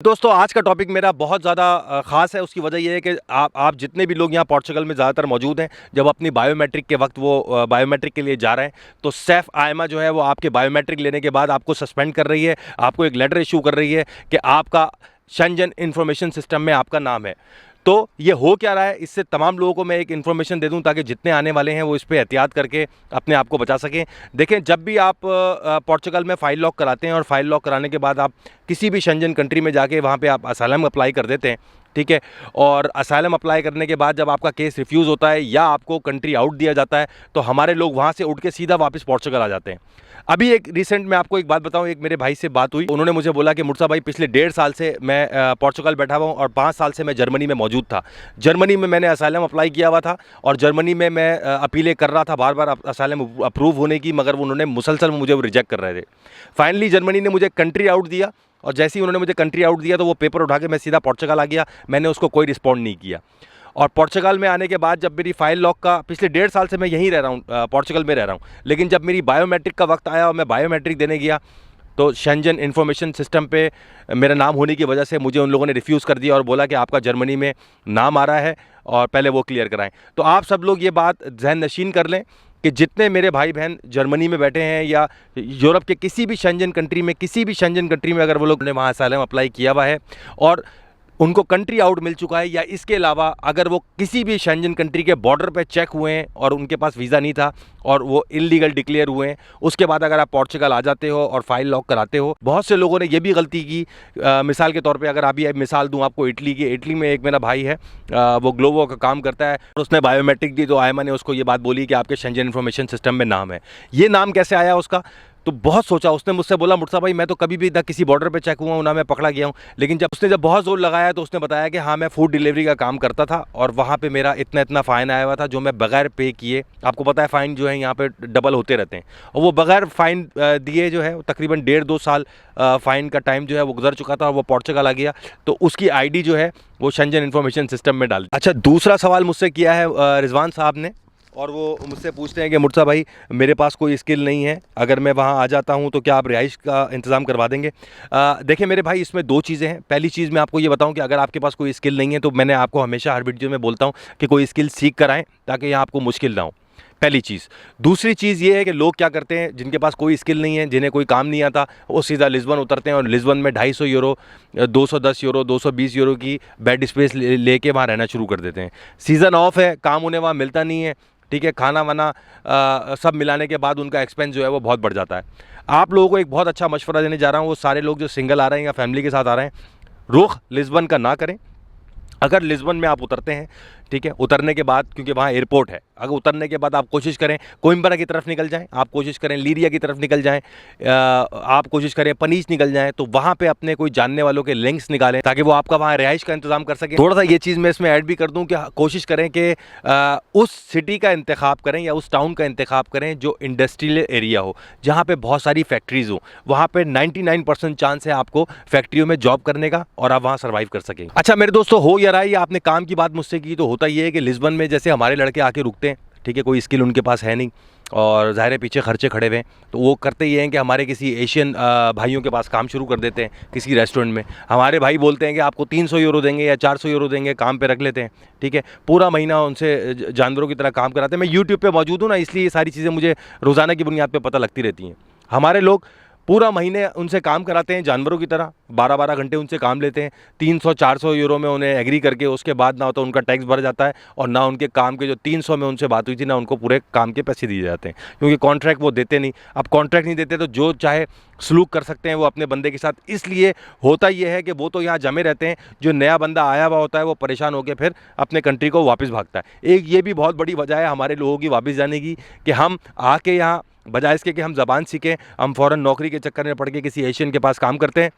दोस्तों आज का टॉपिक मेरा बहुत ज़्यादा ख़ास है। उसकी वजह ये है कि आप जितने भी लोग यहाँ पोर्चुगल में ज़्यादातर मौजूद हैं, जब अपनी बायोमेट्रिक के वक्त वो बायोमेट्रिक के लिए जा रहे हैं, तो सैफ आयमा जो है वो आपके बायोमेट्रिक लेने के बाद आपको सस्पेंड कर रही है, आपको एक लेटर इशू कर रही है कि आपका शेंजन इंफॉर्मेशन सिस्टम में आपका नाम है। तो ये हो क्या रहा है, इससे तमाम लोगों को मैं एक इन्फॉर्मेशन दे दूं ताकि जितने आने वाले हैं वो इस पर एहतियात करके अपने आप को बचा सकें। देखें, जब भी आप पोर्चुगल में फ़ाइल लॉक कराते हैं और फाइल लॉक कराने के बाद आप किसी भी शेंजन कंट्री में जाके वहाँ पे आप असाइलम अप्लाई कर देते हैं, ठीक है, और असाइलम अप्लाई करने के बाद जब आपका केस रिफ्यूज़ होता है या आपको कंट्री आउट दिया जाता है, तो हमारे लोग वहाँ से उठ के सीधा वापस पोर्चुगल आ जाते हैं। अभी एक रिसेंट में आपको एक बात बताऊं, एक मेरे भाई से बात हुई, उन्होंने मुझे बोला कि मुर्सा भाई पिछले 1.5 साल से मैं पोर्चुगल बैठा हुआ हूं और 5 साल से मैं जर्मनी में मौजूद था। जर्मनी में मैंने असाइलम अप्लाई किया हुआ था और जर्मनी में मैं अपीलें कर रहा था बार बार असाइलम अप्रूव होने की, मगर उन्होंने मुसलसल मुझे रिजेक्ट कर रहे थे। फाइनली जर्मनी ने मुझे कंट्री आउट दिया और जैसे ही उन्होंने मुझे कंट्री आउट दिया तो वो पेपर उठा के मैं सीधा पोर्चुगल आ गया। मैंने उसको कोई रिस्पॉन्ड नहीं किया और पोर्चुगल में आने के बाद जब मेरी फ़ाइल लॉक का, पिछले 1.5 साल से मैं यहीं रह रहा हूँ, पोर्चुगल में रह रहा हूँ, लेकिन जब मेरी बायोमेट्रिक का वक्त आया और मैं बायोमेट्रिक देने गया तो शेंजन इन्फॉर्मेशन सिस्टम पे मेरा नाम होने की वजह से मुझे उन लोगों ने रिफ्यूज़ कर दिया और बोला कि आपका जर्मनी में नाम आ रहा है और पहले वो क्लियर कराएं। तो आप सब लोग ये बात जहन नशीन कर लें कि जितने मेरे भाई बहन जर्मनी में बैठे हैं या यूरोप के किसी भी शेंजन कंट्री में, किसी भी शेंजन कंट्री में अगर वो लोग ने वहाँ असाइलम अप्लाई किया हुआ है और उनको कंट्री आउट मिल चुका है, या इसके अलावा अगर वो किसी भी शेंजन कंट्री के बॉर्डर पे चेक हुए हैं और उनके पास वीज़ा नहीं था और वो इलीगल डिक्लेयर हुए हैं, उसके बाद अगर आप पोर्चुगल आ जाते हो और फाइल लॉक कराते हो। बहुत से लोगों ने ये भी गलती की, मिसाल के तौर पे अगर अभी मिसाल दूं आपको इटली की, इटली में एक मेरा भाई है, वो ग्लोबो का काम करता है, उसने बायोमेट्रिक दी तो आयमा ने उसको ये बात बोली कि आपके शेंजन इन्फॉर्मेशन सिस्टम में नाम है। ये नाम कैसे आया उसका, तो बहुत सोचा उसने, मुझसे बोला मुर्सा भाई मैं तो कभी भी ना किसी बॉर्डर पे चेक हुआ हूँ ना मैं पकड़ा गया हूँ, लेकिन जब बहुत जोर लगाया तो उसने बताया कि हाँ मैं फूड डिलीवरी का काम करता था और वहाँ पे मेरा इतना इतना फ़ाइन आया हुआ था जो मैं बगैर पे किए, आपको पता है फ़ाइन जो है यहाँ पे डबल होते रहते हैं, और वो बगैर फ़ाइन दिए जो है तकरीबन 1.5-2 साल फ़ाइन का टाइम जो है वो गुजर चुका था और वो पोर्चुगल आ गया, तो उसकी ID जो है वो शेंजन इन्फॉर्मेशन सिस्टम में डाल दी। अच्छा, दूसरा सवाल मुझसे किया है रिजवान साहब ने, और वो मुझसे पूछते हैं कि मुर्सा भाई मेरे पास कोई स्किल नहीं है, अगर मैं वहाँ आ जाता हूँ तो क्या आप रिहाइश का इंतज़ाम करवा देंगे। देखिए मेरे भाई, इसमें 2 चीज़ें हैं। पहली चीज़ मैं आपको ये बताऊँ कि अगर आपके पास कोई स्किल नहीं है तो मैंने आपको हमेशा हर वीडियो में बोलता हूँ कि कोई स्किल सीख कर आएँ ताकि यहाँ आपको मुश्किल ना हो, पहली चीज़। दूसरी चीज़ ये है कि लोग क्या करते हैं, जिनके पास कोई स्किल नहीं है, जिन्हें कोई काम नहीं आता, वो सीधा लिस्बन उतरते हैं और लिस्बन में 250 यूरो, 210 यूरो, 220 यूरो की बेड स्पेस लेके वहाँ रहना शुरू कर देते हैं। सीज़न ऑफ है, काम उन्हें वहाँ मिलता नहीं है, ठीक है, खाना वाना सब मिलाने के बाद उनका एक्सपेंस जो है वो बहुत बढ़ जाता है। आप लोगों को एक बहुत अच्छा मशवरा देने जा रहा हूँ, वो सारे लोग जो सिंगल आ रहे हैं या फैमिली के साथ आ रहे हैं, रुख लिस्बन का ना करें। अगर लिस्बन में आप उतरते हैं, ठीक है, उतरने के बाद क्योंकि वहाँ एयरपोर्ट है, अगर उतरने के बाद आप कोशिश करें कोइम्बरा की तरफ निकल जाएं, आप कोशिश करें लीरिया की तरफ निकल जाएं, आप कोशिश करें पनीच निकल जाएं, तो वहाँ पे अपने कोई जानने वालों के लिंक्स निकालें ताकि वो आपका वहाँ रिहाइश का इंतजाम कर सकें। थोड़ा सा ये चीज़ मैं इसमें ऐड भी कर दूँ कि कोशिश करें कि उस सिटी का इंतखाब करें या उस टाउन का इंतखाब करें जो इंडस्ट्रियल एरिया हो, जहाँ पर बहुत सारी फैक्ट्रीज़ हो, वहाँ पर 99% चांस है आपको फैक्ट्रियों में जॉब करने का और आप वहाँ सर्वाइव कर सकेंगे। अच्छा मेरे दोस्तों, हो या रहा है, आपने काम की बात मुझसे की, तो होता ये है कि लिस्बन में जैसे हमारे लड़के आके रुकते हैं, ठीक है, कोई स्किल उनके पास है नहीं और ज़ाहिर है पीछे खर्चे खड़े हुए हैं, तो वो करते ये हैं कि हमारे किसी एशियन भाइयों के पास काम शुरू कर देते हैं किसी रेस्टोरेंट में। हमारे भाई बोलते हैं कि आपको 300 यूरो देंगे या 400 यूरो देंगे, काम पे रख लेते हैं, ठीक है, पूरा महीना उनसे जानवरों की तरह काम कराते हैं। मैं यूट्यूब पे मौजूद हूँ ना, इसलिए ये सारी चीज़ें मुझे रोज़ाना की बुनियाद पर पता लगती रहती हैं। हमारे लोग पूरा महीने उनसे काम कराते हैं जानवरों की तरह, 12-12 घंटे उनसे काम लेते हैं, 300-400 यूरो में उन्हें एग्री करके उसके बाद ना तो उनका टैक्स भर जाता है और ना उनके काम के जो 300 में उनसे बात हुई थी ना उनको पूरे काम के पैसे दिए जाते हैं, क्योंकि कॉन्ट्रैक्ट वो देते नहीं। अब कॉन्ट्रैक्ट नहीं देते तो जो चाहे सलूक कर सकते हैं वो अपने बंदे के साथ, इसलिए होता ये है कि वो तो यहाँ जमे रहते हैं, जो नया बंदा आया हुआ होता है वो परेशान होकर फिर अपने कंट्री को वापस भागता है। एक ये भी बहुत बड़ी वजह है हमारे लोगों की वापस जाने की कि हम आके यहाँ बजाय इसके कि हम ज़बान सीखें, हम फ़ौरन नौकरी के चक्कर में पड़ के किसी एशियन के पास काम करते हैं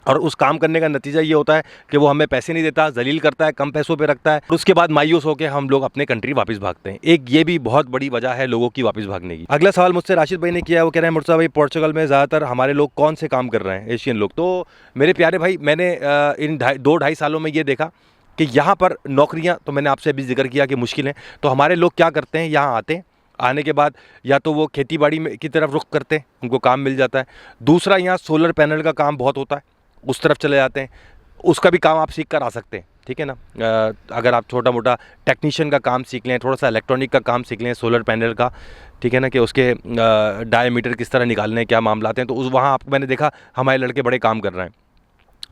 और उस काम करने का नतीजा ये होता है कि वो हमें पैसे नहीं देता, जलील करता है, कम पैसों पे रखता है, और उसके बाद मायूस होकर हम लोग अपने कंट्री वापस भागते हैं। एक ये भी बहुत बड़ी वजह है लोगों की वापस भागने की। अगला सवाल मुझसे राशिद भाई ने किया है, वो कह रहे हैं मुर्सा भाई पोर्चुगल में ज़्यादातर हमारे लोग कौन से काम कर रहे हैं, एशियन लोग। तो मेरे प्यारे भाई, मैंने इन 2-2.5 सालों में ये देखा कि यहाँ पर नौकरियाँ, तो मैंने आपसे अभी जिक्र किया कि मुश्किल है, तो हमारे लोग क्या करते हैं, यहाँ आते हैं, आने के बाद या तो वो खेती बाड़ी में की तरफ रुख करते हैं, उनको काम मिल जाता है। दूसरा, यहाँ सोलर पैनल का काम बहुत होता है, उस तरफ चले जाते हैं, उसका भी काम आप सीख कर आ सकते हैं, ठीक है ना। अगर आप छोटा मोटा टेक्नीशियन का काम सीख लें, थोड़ा सा इलेक्ट्रॉनिक का काम सीख लें, सोलर पैनल का, ठीक है ना, कि उसके डायमीटर किस तरह निकालने हैं, क्या मामलात हैं, तो उस वहाँ आपको मैंने देखा हमारे लड़के बड़े काम कर रहे हैं।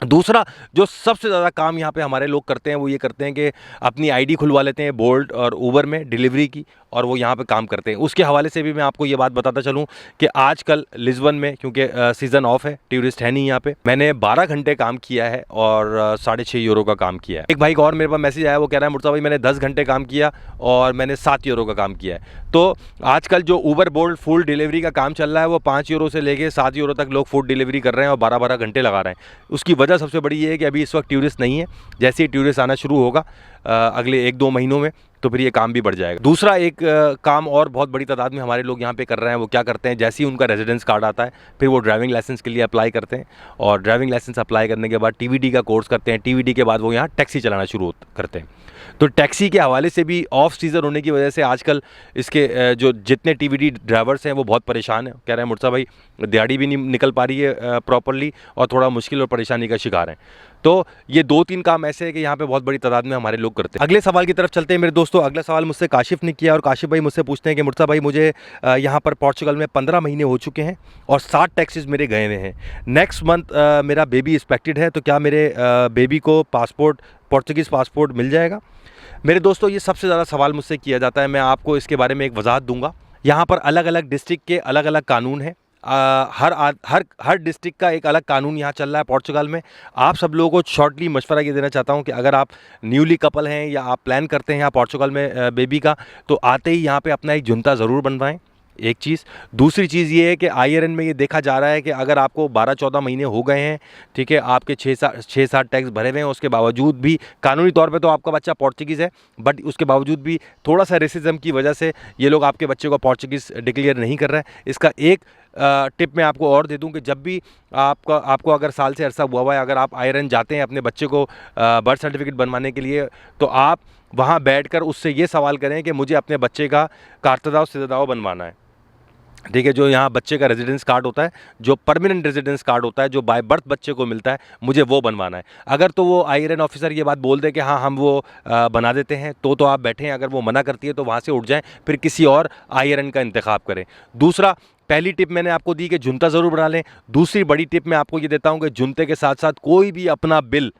दूसरा जो सबसे ज़्यादा काम यहाँ पे हमारे लोग करते हैं वो ये करते हैं कि अपनी आईडी खुलवा लेते हैं बोल्ट और उबर में डिलीवरी की, और वो यहाँ पे काम करते हैं। उसके हवाले से भी मैं आपको ये बात बताता चलूँ कि आजकल लिस्बन में, क्योंकि सीज़न ऑफ है, टूरिस्ट है नहीं यहाँ पे, मैंने 12 घंटे काम किया है और 6.5 यूरो का काम किया है। एक भाई का और मेरे पास मैसेज आया, वो कह रहा है मुर्तज़ा भाई मैंने 10 घंटे काम किया और मैंने 7 यूरो का काम किया है। तो आजकल जो उबर बोल्ट फूड डिलीवरी का काम चल रहा है वो 5 यूरो से लेके 7 यूरो तक लोग फूड डिलीवरी कर रहे हैं और 12-12 घंटे लगा रहे हैं। उसकी वजह सबसे बड़ी ये है कि अभी इस वक्त टूरिस्ट नहीं है। जैसे ही टूरिस्ट आना शुरू होगा अगले 1-2 महीनों में, तो फिर ये काम भी बढ़ जाएगा। दूसरा एक काम और बहुत बड़ी तादाद में हमारे लोग यहाँ पे कर रहे हैं, वो क्या करते हैं, जैसे ही उनका रेजिडेंस कार्ड आता है फिर वो ड्राइविंग लाइसेंस के लिए अप्लाई करते हैं, और ड्राइविंग लाइसेंस अप्लाई करने के बाद टीवीडी का कोर्स करते हैं। टीवीडी के बाद वो यहाँ टैक्सी चलाना शुरू करते हैं। तो टैक्सी के हवाले से भी ऑफ सीज़न होने की वजह से आजकल इसके जो जितने टीवीडी ड्राइवर्स हैं वो बहुत परेशान हैं। कह रहे हैं मुर्तज़ा भाई दिहाड़ी भी नहीं निकल पा रही है प्रॉपरली, और थोड़ा मुश्किल और परेशानी का शिकार हैं। तो ये 2-3 काम ऐसे हैं कि यहाँ पे बहुत बड़ी तादाद में हमारे लोग करते हैं। अगले सवाल की तरफ चलते हैं मेरे दोस्तों। अगला सवाल मुझसे काशिफ़ ने किया, और काशिफ़ भाई मुझसे पूछते हैं कि मुर्तज़ा भाई मुझे यहाँ पर पोर्चुगल में 15 महीने हो चुके हैं और 60 टैक्सीज मेरे गए हुए हैं। नेक्स्ट मंथ मेरा बेबी एक्सपेक्टेड है, तो क्या मेरे बेबी को पासपोर्ट, पोर्चुगीज़ पासपोर्ट मिल जाएगा? मेरे दोस्तों ये सबसे ज़्यादा सवाल मुझसे किया जाता है। मैं आपको इसके बारे में एक वजाहत दूंगा। यहाँ पर अलग अलग डिस्ट्रिक्ट के अलग अलग कानून हैं। हर डिस्ट्रिक्ट का एक अलग कानून यहाँ चल रहा है पोर्चुगल में। आप सब लोगों को शॉर्टली मशवरा ये देना चाहता हूँ कि अगर आप न्यूली कपल हैं या आप प्लान करते हैं यहाँ पोर्चुगल में बेबी का, तो आते ही यहाँ पे अपना एक जुनता ज़रूर बनवाएं, एक चीज़। दूसरी चीज़ ये है कि आईआरएन में ये देखा जा रहा है कि अगर आपको 12-14 महीने हो गए हैं, ठीक है, आपके 6-7 टैक्स भरे हुए हैं, उसके बावजूद भी कानूनी तौर पे तो आपका बच्चा पोर्चुगीज़ है, बट उसके बावजूद भी थोड़ा सा रेसिज्म की वजह से ये लोग आपके बच्चे को पोर्चुगीज़ डिक्लेयर नहीं कर रहे हैं। इसका एक टिप मैं आपको और दे दूं कि जब भी आपको अगर साल से अरसा हुआ है, अगर आप आईआरएन जाते हैं अपने बच्चे को बर्थ सर्टिफिकेट बनवाने के लिए, तो आप वहाँ बैठकर उससे ये सवाल करें कि मुझे अपने बच्चे का कारतदाव सिदादाव बनवाना है, ठीक है। जो यहाँ बच्चे का रेजिडेंस कार्ड होता है, जो परमानेंट रेजिडेंस कार्ड होता है, जो बाय बर्थ बच्चे को मिलता है, मुझे वो बनवाना है। अगर तो वो आईआरएन ऑफिसर ये बात बोल दे कि हाँ हम वो बना देते हैं, तो आप बैठें। अगर वो मना करती है तो वहाँ से उठ जाएं, फिर किसी और आईआरएन का इंतखाब करें। दूसरा, पहली टिप मैंने आपको दी कि जुनता ज़रूर बना लें। दूसरी बड़ी टिप मैं आपको ये देता हूँ कि जुनते के साथ साथ कोई भी अपना बिल,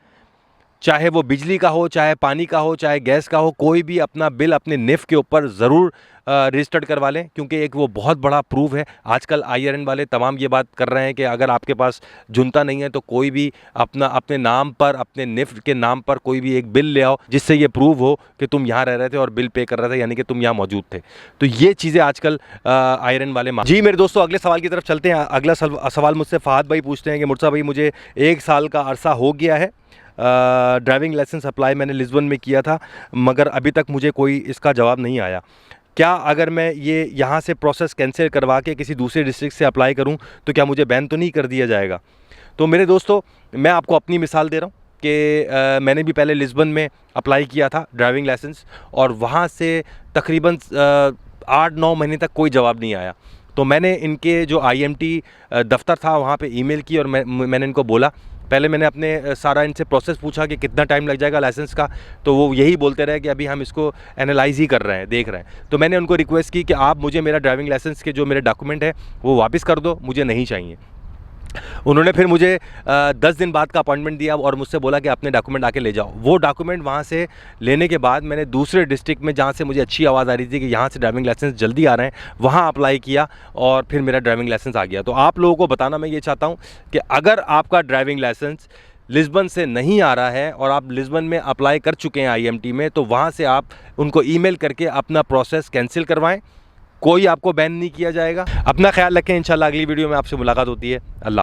चाहे वो बिजली का हो, चाहे पानी का हो, चाहे गैस का हो, कोई भी अपना बिल अपने निफ़ के ऊपर ज़रूर रजिस्टर्ड करवा लें, क्योंकि एक वो बहुत बड़ा प्रूफ है। आजकल आईआरएन वाले तमाम ये बात कर रहे हैं कि अगर आपके पास जुनता नहीं है तो कोई भी अपने नाम पर, अपने निफ़ के नाम पर कोई भी एक बिल ले आओ जिससे ये प्रूव हो कि तुम यहाँ रह रहे थे और बिल पे कर रहे थे, यानी कि तुम यहाँ मौजूद थे। तो ये चीज़ें आजकल आईआरएन वाले जी। मेरे दोस्तों अगले सवाल की तरफ चलते हैं। अगला सवाल मुझसे फ़हाद भाई पूछते हैं कि मुर्तज़ा भाई मुझे 1 साल का अरसा हो गया है, ड्राइविंग लाइसेंस अप्लाई मैंने लिस्बन में किया था, मगर अभी तक मुझे कोई इसका जवाब नहीं आया। क्या अगर मैं ये यहाँ से प्रोसेस कैंसिल करवा के किसी दूसरे डिस्ट्रिक्ट से अप्लाई करूँ तो क्या मुझे बैन तो नहीं कर दिया जाएगा? तो मेरे दोस्तों मैं आपको अपनी मिसाल दे रहा हूँ कि मैंने भी पहले लिस्बन में अप्लाई किया था ड्राइविंग लाइसेंस, और वहाँ से तकरीबन 8-9 महीने तक कोई जवाब नहीं आया। तो मैंने इनके जो IMT दफ्तर था वहाँ पे ईमेल की, और मैंने इनको बोला, पहले मैंने अपने सारा इनसे प्रोसेस पूछा कि कितना टाइम लग जाएगा लाइसेंस का, तो वो यही बोलते रहे कि अभी हम इसको एनालाइज़ ही कर रहे हैं, देख रहे हैं। तो मैंने उनको रिक्वेस्ट की कि आप मुझे मेरा ड्राइविंग लाइसेंस के जो मेरे डॉक्यूमेंट है वो वापस कर दो, मुझे नहीं चाहिए। उन्होंने फिर मुझे 10 दिन बाद का अपॉइंटमेंट दिया और मुझसे बोला कि अपने डॉक्यूमेंट आके ले जाओ। वो डॉक्यूमेंट वहाँ से लेने के बाद मैंने दूसरे डिस्ट्रिक्ट में, जहाँ से मुझे अच्छी आवाज़ आ रही थी कि यहाँ से ड्राइविंग लाइसेंस जल्दी आ रहे हैं, वहाँ अप्लाई किया और फिर मेरा ड्राइविंग लाइसेंस आ गया। तो आप लोगों को बताना मैं ये चाहता हूँ कि अगर आपका ड्राइविंग लाइसेंस लिस्बन से नहीं आ रहा है और आप लिस्बन में अप्लाई कर चुके हैं IMT में, तो वहाँ से आप उनको ईमेल करके अपना प्रोसेस कैंसिल करवाएं। कोई आपको बैन नहीं किया जाएगा। अपना ख्याल रखें। इंशाल्लाह अगली वीडियो में आपसे मुलाकात होती है। अल्लाह।